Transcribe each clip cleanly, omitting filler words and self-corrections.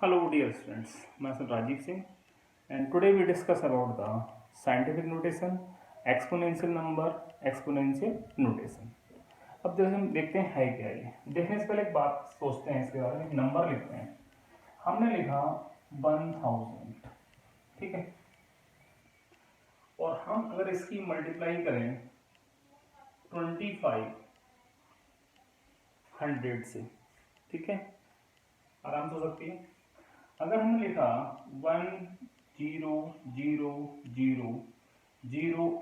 Hello dear students, myself Rajiv Singh and today we discuss about the scientific notation, exponential number, exponential notation. अब जैसे हम देखते हैं है क्या ये, देखने से पहले एक बात सोचते हैं इसके बारे में, नंबर लिखते हैं। हमने लिखा 1000, ठीक है, और हम अगर इसकी मल्टीप्लाई करें 2500 से, ठीक है, आराम से हो सकती है। अगर हमने लिखा 1000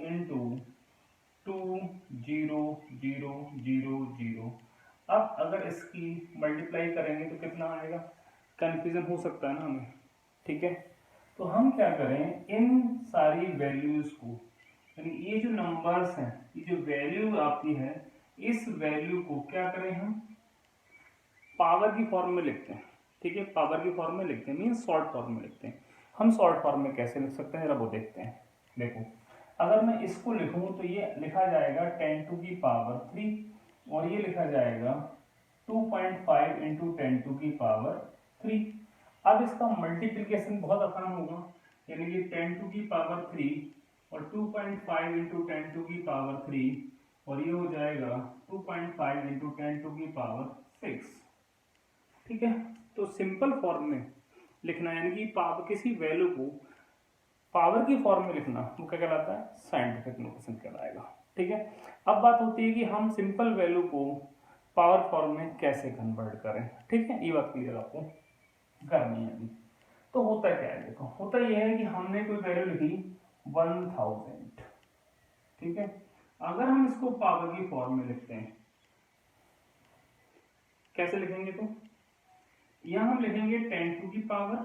इंटू 20000, अब अगर इसकी मल्टीप्लाई करेंगे तो कितना आएगा, कन्फ्यूजन हो सकता है ना हमें, ठीक है। तो हम क्या करें, इन सारी वैल्यूज को, यानी ये जो नंबर्स हैं, ये जो वैल्यू आपकी है, इस वैल्यू को क्या करें, हम पावर की फॉर्म में लिखते हैं, ठीक है। पावर की फॉर्म में लिखते हैं मीन्स शॉर्ट फॉर्म में लिखते हैं। हम शॉर्ट फॉर्म में कैसे लिख सकते हैं जरा वो देखते हैं। देखो, अगर मैं इसको लिखूं तो ये लिखा जाएगा 10 टू की पावर 3 और ये लिखा जाएगा 2.5 इंटू 10 टू की पावर 3। अब इसका मल्टीप्लिकेशन बहुत आसान होगा, यानी कि 10 टू की पावर 3 और 2.5 इंटू 10 टू की पावर 3 और ये हो जाएगा 2.5 इंटू 10 टू की पावर 6, ठीक है। तो सिंपल फॉर्म में लिखना, यानी कि पावर किसी वैल्यू को पावर की फॉर्म में लिखना, वो क्या कहलाता है, साइंटिफिक नोटेशन कहलाएगा, ठीक है। अब बात होती है कि हम सिंपल वैल्यू को पावर फॉर्म में कैसे कन्वर्ट करें, ठीक है। ये बात क्लियर आपको करनी है अभी। तो होता क्या है, देखो होता यह है कि हमने कोई वैल्यू लिखी 1000, ठीक है। अगर हम इसको पावर की फॉर्म में लिखते हैं, कैसे लिखेंगे, तो यहां हम लिखेंगे 10 टू की पावर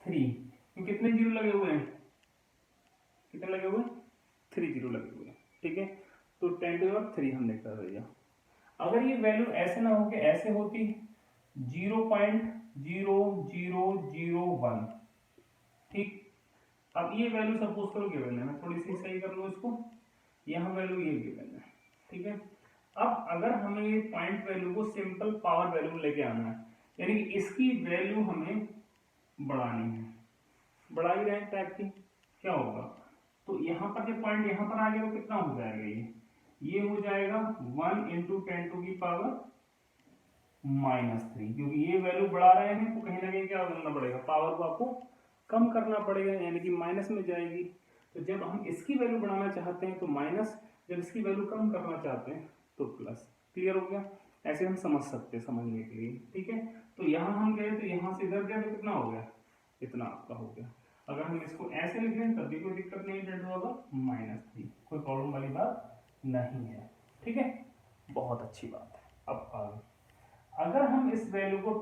3, कितने जीरो लगे हुए हैं, कितने लगे हुए हैं, 3 जीरो लगे हुए हैं, ठीक है। तो 10 टू पावर 3 हमने कर दिया। अगर ये वैल्यू ऐसे ना हो के ऐसे होती 0.0001, ठीक। अब ये वैल्यू सपोज करो गिवन है, मैं थोड़ी सी सही कर लूँ इसको, यहाँ वैल्यू ये गिवन है, ठीक है। अब अगर हमें ये पॉइंट वैल्यू को सिंपल पावर वैल्यू लेके आना है, यानी कि इसकी वैल्यू हमें बढ़ानी है, बढ़ा ही रहे टाइप की, क्या होगा, तो यहाँ पर जब पॉइंट यहाँ पर आ गया तो कितना हो जाएगा, ये हो जाएगा 1 इंटू 10 टू की पावर -3, क्योंकि ये वैल्यू बढ़ा रहे हैं तो कहीं ना कहीं क्या करना पड़ेगा, पावर को आपको कम करना पड़ेगा, यानी कि माइनस में जाएगी। तो जब हम इसकी वैल्यू बढ़ाना चाहते हैं तो माइनस, जब इसकी वैल्यू कम करना चाहते हैं तो प्लस। क्लियर हो गया, ऐसे हम समझ सकते हैं समझने के लिए, ठीक है। तो यहाँ हम गए तो यहाँ से इधर गया तो कितना हो गया, इतना आपका हो गया। अगर हम इसको ऐसे लिख लें तब भी कोई दिक्कत नहीं, डेट होगा -3, कोई प्रॉब्लम वाली बात नहीं है, ठीक है। बहुत अच्छी बात है। अब आगे अगर हम इस वैल्यू को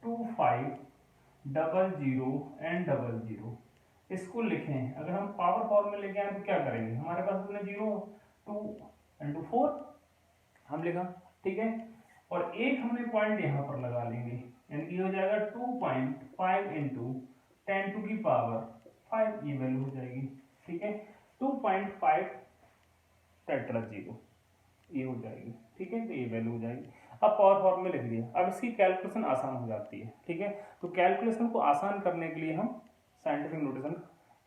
2500 इसको लिखें, अगर हम पावर फॉर्म में लेके आए तो क्या करेंगे, हमारे पास इतने जीरो 2 इंटू 4 हम लिखा, ठीक है। और एक हमने पॉइंट यहाँ पर लगा लेंगे, यानी कि हो जाएगा 2.5 इंटू 10 टू की पावर 5, ये वैल्यू हो जाएगी, ठीक है। 2.5 टेट्रा जीरो ये हो जाएगी, ठीक है। तो ये वैल्यू हो जाएगी। अब पावर फॉर्म में लिख दिया, अब इसकी कैलकुलेशन आसान हो जाती है, ठीक है। तो कैलकुलेशन को आसान करने के लिए हम साइंटिफिक नोटेशन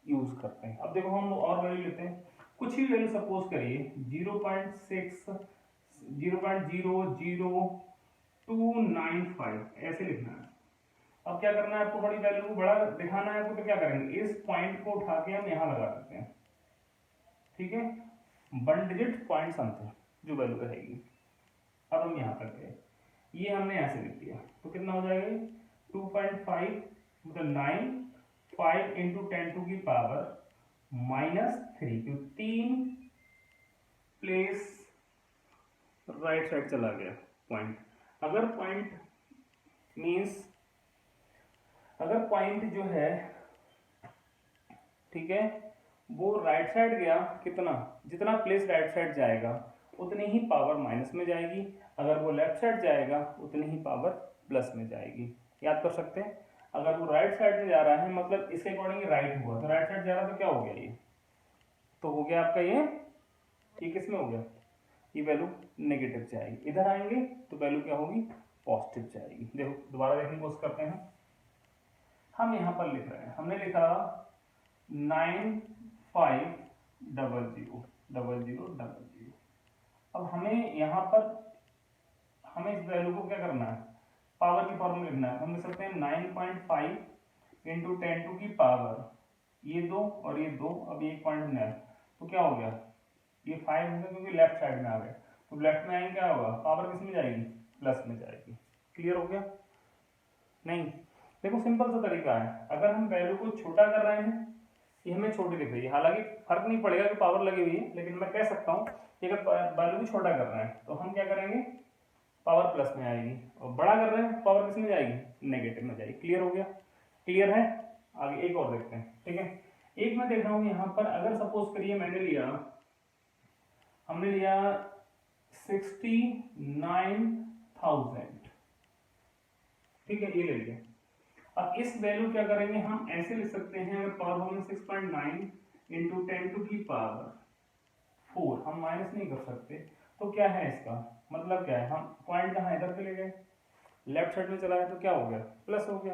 यूज करते हैं। अब देखो हम और वैल्यू लेते हैं, कुछ ही वैल्यू सपोज करिए 0.0295 ऐसे लिखना है। अब क्या करना है आपको, बड़ी वैल्यू को बड़ा दिखाना है आपको, तो क्या करेंगे, इस पॉइंट को उठा के हम यहाँ लगा देते हैं, ठीक है। 1 डिजिट पॉइंट समथिंग जो वैल्यू रहेगी। अब हम यहाँ तक गए, ये हमने ऐसे लिख दिया तो कितना हो जाएगा, 2.5 मतलब 9, 5 इंटू 10 टू की पावर -3, क्यों 3 प्लेस राइट साइड चला गया पॉइंट। अगर पॉइंट मीन्स अगर पॉइंट जो है, ठीक है, वो राइट साइड गया, कितना, जितना प्लेस राइट साइड जाएगा उतनी ही पावर माइनस में जाएगी, अगर वो लेफ्ट साइड जाएगा उतनी ही पावर प्लस में जाएगी। याद कर सकते हैं, अगर वो राइट साइड में जा रहा है मतलब इसके अकॉर्डिंग राइट हुआ, तो राइट साइड जा रहा तो क्या हो गया, ये तो हो गया आपका ये किस में हो गया, ये वैल्यू नेगेटिव जाएगी। इधर आएंगे तो वैल्यू क्या होगी, पॉजिटिव जाएगी। देखो दोबारा देखने की कोशिश करते हैं, हम यहाँ पर लिख रहे हैं, हमने लिखा 95000000। अब हमें यहाँ पर हमें इस वैल्यू को क्या करना है, पावर की फॉर्म में लिखना है। हम लिख सकते हैं 9.5 इंटू 10 टू की पावर, ये दो और ये दो, अब ये 1.9, तो क्या हो गया, ये 5 होगा क्योंकि लेफ्ट साइड में आ गया, तो लेफ्ट में आएंगे क्या होगा, पावर किस में जाएगी, प्लस में जाएगी। क्लियर हो गया? नहीं, देखो सिंपल सा तरीका है, अगर हम वैल्यू को छोटा कर रहे हैं, ये हमें छोटी दिख रही है, हालांकि फर्क नहीं पड़ेगा कि पावर लगी हुई है, लेकिन मैं कह सकता हूँ कि अगर वैल्यू को छोटा कर रहे हैं तो हम क्या करेंगे, पावर प्लस में आएगी, और बड़ा कर रहे हैं पावर किस में जाएगी, नेगेटिव में जाएगी। क्लियर हो गया? क्लियर है? आगे एक और देखते हैं, ठीक है। एक मैं देख रहा हूँ यहाँ पर, अगर सपोज करिए हमने लिया 69,000, ठीक है, ये ले लिया। अब इस वैल्यू क्या करेंगे, हम ऐसे लिख सकते हैं, अगर पावर होगी 6.9 इंटू 10 टू की पावर 4, हम माइनस नहीं कर सकते, तो क्या है इसका मतलब, क्या है, हम पॉइंट कहाँ इधर पे ले गए, लेफ्ट साइड में चला गया, तो क्या हो गया, प्लस हो गया,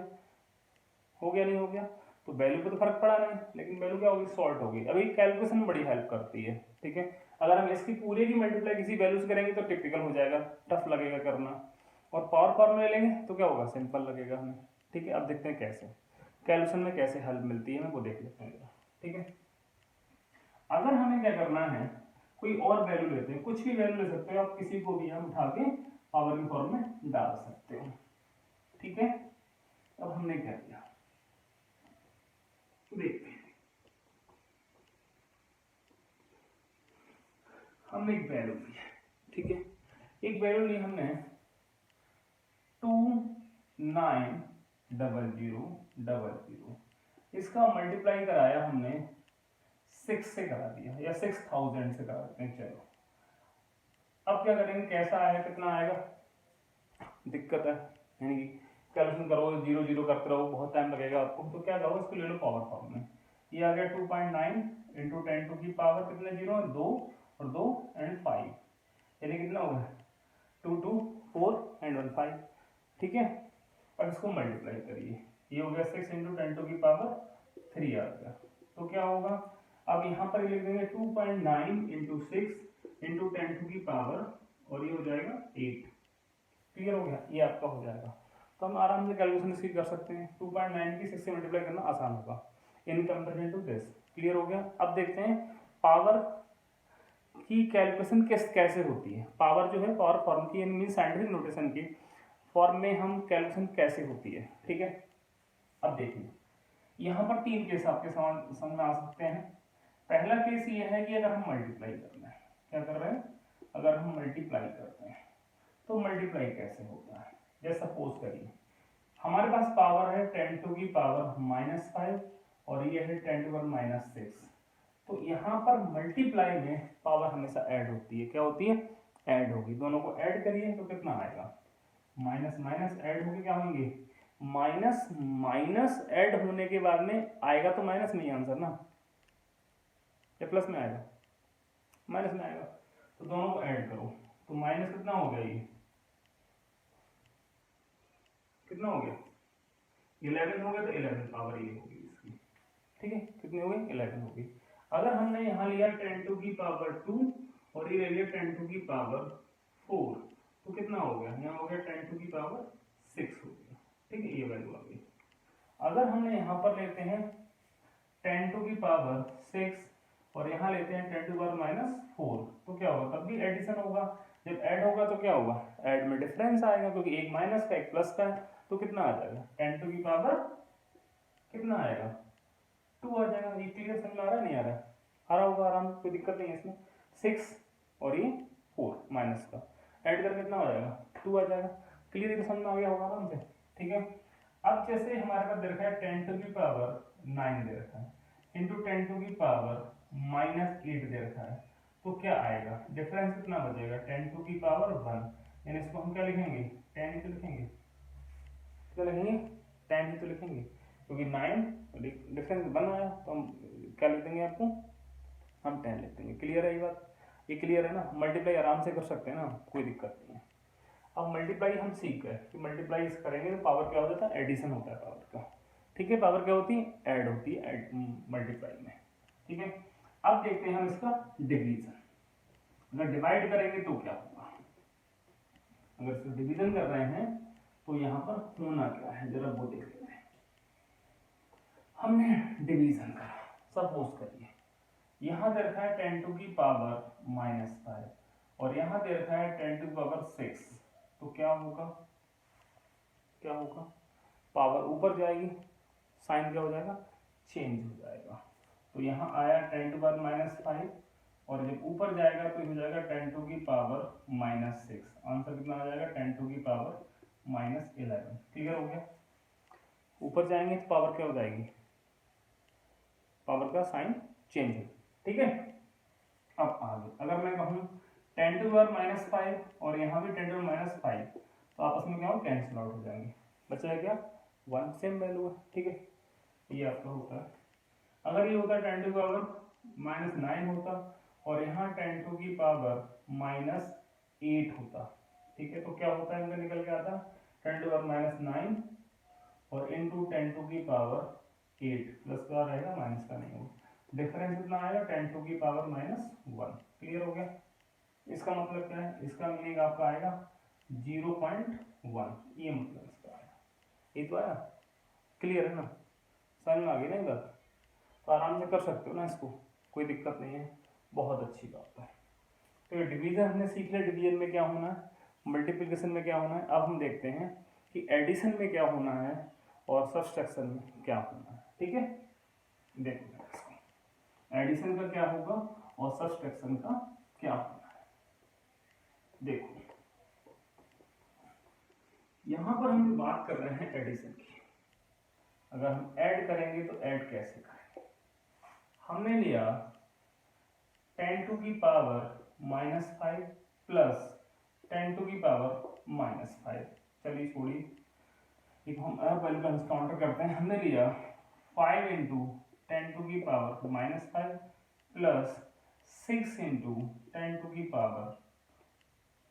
नहीं हो गया, तो वैल्यू पे तो फर्क पड़ा नहीं, लेकिन वैल्यू क्या होगी, शॉर्ट होगी। अभी कैलकुलेशन में बड़ी हेल्प करती है, ठीक है। अगर हम इसकी पूरे की मल्टीप्लाई किसी वैल्यू से करेंगे तो टिपिकल हो जाएगा, टफ लगेगा करना, और पावर फॉर्मूला ले लेंगे तो क्या होगा, सिंपल लगेगा हमें, ठीक है। अब देखते हैं कैसे कैलकुलेशन में कैसे हेल्प मिलती है, मैं वो देख लेते हैं, ठीक है। अगर हमें क्या करना है, कोई और वैल्यू लेते हैं, कुछ भी वैल्यू ले सकते हो आप, किसी को भी हम उठा के पावर की फॉर्म में डाल सकते हो, ठीक है। अब हमने क्या किया देखते हैं, हमने एक वैल्यू ली, ठीक है, एक वैल्यू ली हमने 290000, इसका मल्टीप्लाई कराया हमने 6 से करा दिया, या 6000 से करा देते हैं, चलो। अब क्या करेंगे, कैसा आएगा, कितना आएगा, दिक्कत है, यानी कि कैलकुलेशन करो, 0 0 करते रहो, बहुत टाइम लगेगा आपको, तो क्या करो, इसको ले लो पावर फॉर्म में, ये आ गया 2.9 इंटू 10 टू की पावर, कितने जीरो, 2 और 2 एंड 5, यानी कितना होगा, 2 2 4 एंड 1 5, ठीक है। अब इसको मल्टीप्लाई करिए, ये हो गया 6 इंटू 10 टू की पावर 3 आ गया, तो क्या होगा, अब यहाँ पर लिख देंगे 2.9 इंटू 6 इंटू 10 टू की पावर, और ये हो जाएगा 8। क्लियर हो गया? ये आपका हो जाएगा, तो हम आराम से कैलकुलेशन इसकी कर सकते हैं, 2.9 की 6 से मल्टीप्लाई करना आसान होगा in comparison to this. Clear हो गया? अब देखते हैं पावर की कैलकुलेशन कैसे होती है, पावर जो है पावर फॉर्म की, मीन साइंटिफिक नोटेशन की फॉर्म में हम कैलकुलेशन कैसे होती है, ठीक है। अब देखिए, यहाँ पर 3 केस आपके समझ में आ सकते हैं। पहला केस ये है कि अगर हम मल्टीप्लाई करना है, क्या कर रहे हैं, अगर हम मल्टीप्लाई करते हैं तो मल्टीप्लाई कैसे होता है, जैसे सपोज करिए हमारे पास पावर है 10 टू की पावर -5 और ये है 10 टू पावर -6, तो यहाँ पर मल्टीप्लाई में पावर हमेशा ऐड होती है, क्या होती है, ऐड होगी, दोनों को ऐड करिए तो कितना आएगा, माइनस माइनस ऐड होके क्या होंगे, माइनस माइनस ऐड होने के बाद में आएगा तो माइनस में ही आंसर ना, या प्लस में आएगा, माइनस में आएगा, तो दोनों को ऐड करो, तो माइनस कितना हो गया, ये कितना हो गया, 11 हो गया, तो 11 पावर ये होगी इसकी, ठीक है, कितनी हो गई, 11 होगी। अगर हमने यहाँ लिया 10 टू की पावर 2 और ये ले लिया 10 टू की पावर 4, तो कितना हो गया, यहाँ हो गया 10 टू की पावर 6 हो गया, ठीक है, ये वैल्यू आ गई। अगर हमने यहाँ पर लेते हैं 10 टू की पावर 6 और यहाँ लेते हैं 10 टू पावर -4, तो क्या होगा, तब भी एडिशन होगा, जब ऐड होगा तो क्या होगा, ऐड में डिफरेंस आएगा, क्योंकि एक माइनस का एक प्लस का है, तो कितना आ जाएगा, 10 टू की पावर कितना आएगा, 2 आ जाएगा। ये क्लियर समझ में आ रहा है, नहीं आ रहा है, आ रहा होगा आराम, कोई दिक्कत नहीं है इसमें, 6 और ये 4 माइनस का ऐड करके कितना हो जाएगा, 2 आ जाएगा। क्लियर तो समझ में आ गया होगा आराम से, ठीक है। अब जैसे हमारे पास दे रखा है 10 टू की पावर 9 दे रखा है इंटू 10 टू की पावर -8 दे रखा है, तो क्या आएगा, डिफरेंस कितना बचेगा, 10 टू की पावर 1, यानी इसको हम क्या लिखेंगे, 10 ही तो लिखेंगे, क्या लिखेंगे, 10 ही तो लिखेंगे, क्योंकि 9 डिफरेंस 1 आया, तो हम क्या लिख देंगे, आपको हम 10 लिख देंगे। क्लियर है ये बात, ये क्लियर है ना, मल्टीप्लाई आराम से कर सकते हैं ना, कोई दिक्कत नहीं है। अब मल्टीप्लाई हम सीख गए कि मल्टीप्लाई करेंगे तो पावर क्या हो जाता है, एडिशन होता है पावर का, ठीक है, पावर क्या होती है, ऐड होती है मल्टीप्लाई में। ठीक है, अब देखते हैं हम इसका डिवीजन। अगर डिवाइड करेंगे तो क्या होगा, अगर इसको डिवीजन कर रहे हैं तो यहाँ पर होना क्या है जरा वो देख लेते हैं। हमने डिवीजन करा, सपोज करिए यहाँ दे रखा है 10 टू की पावर -5 और यहाँ दे रखा है 10 टू की पावर 6, तो क्या होगा, क्या होगा, पावर ऊपर जाएगी, साइन क्या हो जाएगा, चेंज हो जाएगा। तो यहाँ आया 10 टू पावर -5 और जब ऊपर जाएगा तो हो जाएगा 10 टू की पावर -6, आंसर कितना आ जाएगा 10 टू की पावर -11। क्लियर हो गया, ऊपर जाएंगे तो पावर क्या हो जाएगी, पावर का साइन चेंज हो। ठीक है, अब आगे अगर मैं कहूँ 10 टू पावर -5 और यहाँ भी 10 टू पावर -5 तो आपस में क्या हो, कैंसिल आउट हो जाएंगे, बचेगा क्या 1, सेम वैल्यू है। ठीक है, ये आपका होता है। अगर ये होता 10 टू पावर -9 होता और यहाँ 10 टू की पावर -8 होता, ठीक है, तो क्या होता है, इनका निकल के आता 10 टू पावर -9 और इंटू 10 टू की पावर 8 प्लस का रहेगा माइनस का नहीं होगा, डिफरेंस कितना आएगा 10 टू की पावर -1। क्लियर हो गया, इसका मतलब क्या है, इसका मीनिंग आपका आएगा 0.1, ये मतलब इसका आएगा। ये तो आया, क्लियर है ना, समझ में आ गई ना इधर, तो आराम से कर सकते हो ना इसको, कोई दिक्कत नहीं है, बहुत अच्छी बात है। तो ये डिवीजन हमने सीख लिया, डिवीजन में क्या होना है, मल्टीप्लिकेशन में क्या होना है। अब हम देखते हैं कि एडिशन में क्या होना है और सब्सट्रैक्शन में क्या होना है। ठीक है, देखो इसको, एडिशन का क्या होगा और सब्सट्रैक्शन का क्या होना है। देखो यहां पर हम बात कर रहे हैं एडिशन की, अगर हम ऐड करेंगे तो ऐड कैसे करेंगे, हमने लिया 10 टू की पावर -5 प्लस 10 टू की पावर -5, चलिए छोड़िए, एक हम वैल्यू का काउंटर करते हैं। हमने लिया 5 इंटू 10 टू की पावर -5 प्लस 6 इंटू 10 टू की पावर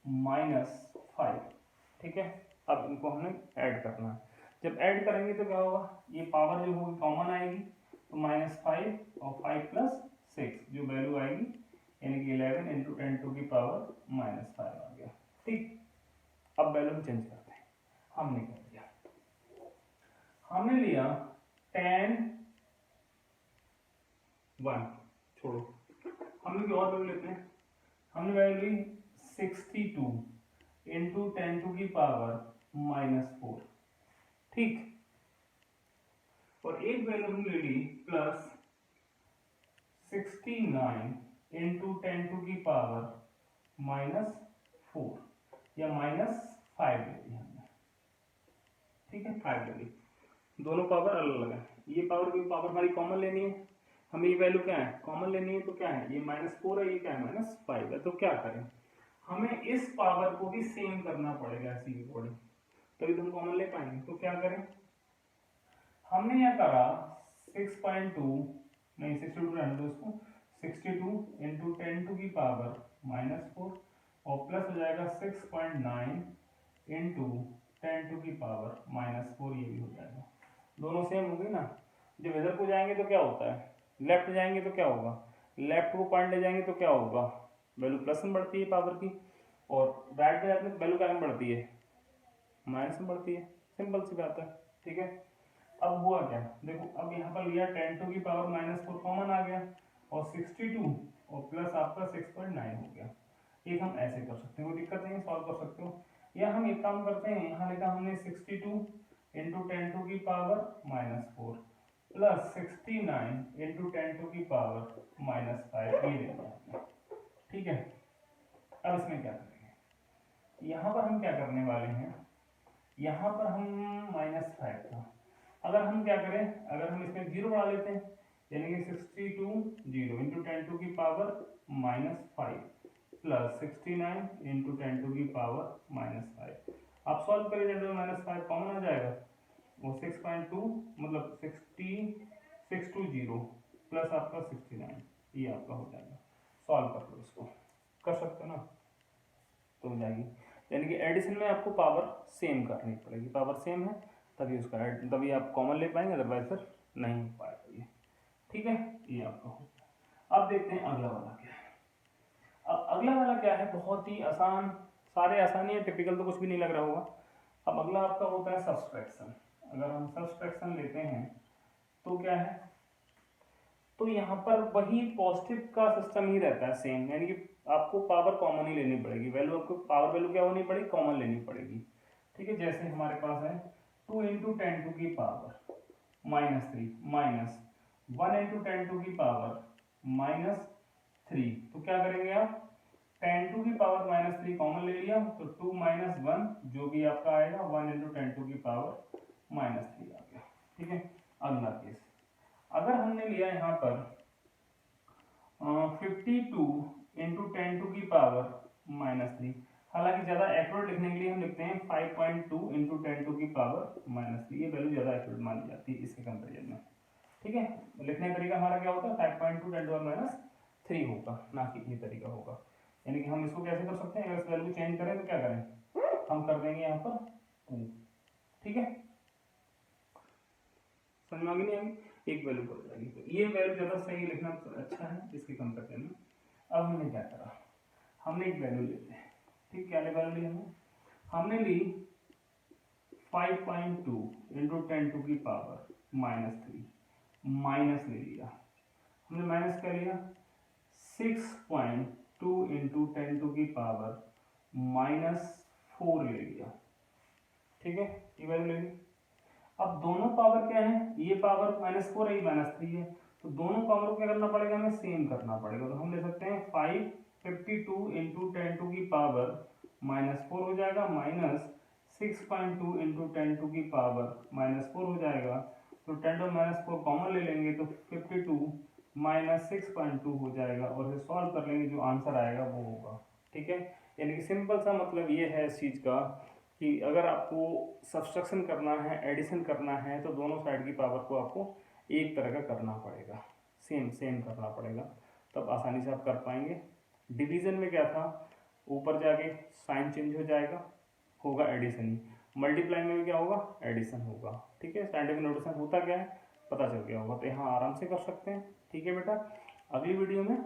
-5। ठीक है, अब इनको हमें ऐड करना है, जब ऐड करेंगे तो क्या होगा, ये पावर जो होगी कॉमन आएगी, तो -5 और 5 प्लस 6 जो वैल्यू आएगी यानी कि 11 इंटू 10 टू की पावर -5 आ गया। ठीक, अब वैल्यू हम चेंज करते हैं, हमने क्या किया, हमने लिया 10 1 छोड़ो, हमने कोई और वैल्यू लेते हैं, हमने वैल्यू ली 62 इंटू 10 टू की पावर -4। ठीक, और एक वैल्यू हमने ले ली प्लस 69 इंटू 10 टू की पावर -4 या -5 ले ली हमने। ठीक है, 5 ले ली, दोनों पावर अलग अलग है, ये पावर की पावर हमारी कॉमन लेनी है, हमें ये वैल्यू क्या है कॉमन लेनी है, तो क्या है ये -4 है, ये क्या है -5 है, तो क्या करें, हमें इस पावर को भी सेम करना पड़ेगा इसी के अकॉर्डिंग, तभी तो हम कॉमन ले पाएंगे। तो क्या करें, हमने यह करा 6.2 नहीं 62 रहने दो इसको, 62 इंटू 10 टू की पावर -4 और प्लस हो जाएगा 6.9 इंटू 10 टू की पावर -4, ये भी हो जाएगा, दोनों सेम हो गई ना। जब इधर को जाएंगे तो क्या होता है, लेफ्ट जाएंगे तो क्या होगा, लेफ्ट को पॉइंट ले जाएंगे तो क्या होगा, वैल्यू प्लस में बढ़ती है पावर की, और राइट में जाते हैं वैल्यू क्या में बढ़ती है, माइनस में बढ़ती है, सिंपल सी बात है। ठीक है, अब हुआ क्या, देखो अब यहाँ पर लिया 10 टू की पावर -4 कॉमन आ गया और 62 और प्लस आपका 6.9 हो गया। एक हम ऐसे कर सकते हैं, कोई दिक्कत नहीं, सॉल्व कर सकते हो, या हम एक काम करते हैं, यहाँ लिखा हमने 62 इंटू 10 टू की पावर -4 प्लस 69 इंटू 10 टू की पावर -5, ये ले लिया। ठीक है, अब इसमें क्या करेंगे, यहाँ पर हम क्या करने वाले हैं, यहाँ पर हम -5 था, अगर हम क्या करें, अगर हम इसमें 0 बढ़ा लेते हैं यानी कि 62 0 इंटू 10 टू की पावर -5 प्लस 69 इंटू 10 टू की पावर -5, आप सॉल्व करें 10 टू -5 कॉमन आ जाएगा, वो 6.2 मतलब 620 प्लस आपका 69, ये आपका हो जाएगा, सॉल्व कर लो इसको, कर सकते हो ना, तो हो जाएगी, यानी कि एडिशन में आपको पावर सेम करनी पड़ेगी, पावर सेम है तभी उसका तभी आप कॉमन ले पाएंगे, अदरवाइज फिर नहीं हो पाएगा ये। ठीक है, ये आपका हो गया। अब देखते हैं अगला वाला क्या है। अब अगला वाला क्या है, बहुत ही आसान, सारे आसानी है, टिपिकल तो कुछ भी नहीं लग रहा होगा। अब अगला आपका होता है सब्सट्रैक्शन। अगर हम सब्सट्रैक्शन लेते हैं तो क्या है, तो यहाँ पर वही पॉजिटिव का सिस्टम ही रहता है सेम, यानी कि आपको पावर कॉमन ही लेनी पड़ेगी, वैल्यू आपको पावर वैल्यू क्या होनी पड़ेगी, कॉमन लेनी पड़ेगी। ठीक है, जैसे हमारे पास है 2 इंटू 10 टू की पावर -3 माइनस 1 इंटू 10 टू की पावर -3, तो क्या करेंगे आप, 10 टू की पावर -3 कॉमन ले लिया, तो 2 माइनस 1 जो भी आपका आएगा 1 इंटू 10 टू की पावर -3 आ गया। ठीक है, अगला केस, अगर हमने लिया यहाँ पर 52 इंटू 10 टू की पावर -3, हालांकि ज़्यादा एक्यूरेट लिखने के लिए हम लिखते हैं 5.2 इंटू 10 टू की पावर -3, ये वैल्यू ज़्यादा एक्यूरेट मानी जाती है इसके कंपेरिजन में। ठीक है, लिखने का तरीका हमारा क्या होता है, 5.2 10 टू पावर -3 होगा, ना कि ये तरीका होगा। यानी कि हम इसको कैसे कर सकते हैं, अगर इस वैल्यू चेंज करें तो क्या करें, हम कर देंगे यहाँ पर 2। ठीक है, समझ में आ गई नहीं आएगी, एक वैल्यू पड़ जाएगी, तो ये वैल्यू ज़्यादा सही लिखना अच्छा है इसके कंपेरिजन में। अब हमने क्या करा, हमने एक वैल्यू लेते हैं। ठीक, क्या वैल्यू ली हमने ली 5.2 इंटू 10 टू की पावर -3, माइनस ले लिया, हमने माइनस क्या लिया 6.2 इंटू 10 टू की पावर -4 ले लिया। ठीक है, ये वैल्यू ले ली। अब दोनों पावर क्या है, ये पावर -4 है, ये -3 है, तो दोनों पावर को क्या करना पड़ेगा, हमें सेम करना पड़ेगा। तो हम ले सकते हैं 552 इंटू 10 टू की पावर -4 हो जाएगा, माइनस 6.2 इंटू 10 टू की पावर -4 हो जाएगा, तो 10 टू -4 कॉमन ले लेंगे तो 52 माइनस 6.2 हो जाएगा, और इसे सॉल्व कर लेंगे, जो आंसर आएगा वो होगा। ठीक है, यानी कि सिंपल सा मतलब ये है इस चीज़ का कि अगर आपको सब्सट्रैक्शन करना है, एडिशन करना है, तो दोनों साइड की पावर को आपको एक तरह का करना पड़ेगा, सेम करना पड़ेगा, तब आसानी से आप कर पाएंगे। डिवीज़न में क्या था, ऊपर जाके साइन चेंज हो जाएगा, होगा एडिशन ही। मल्टीप्लाई में भी क्या होगा, एडिशन होगा। ठीक है, साइंटिफिक नोटेशन होता क्या है पता चल गया होगा, तो यहाँ आराम से कर सकते हैं। ठीक है बेटा, अगली वीडियो में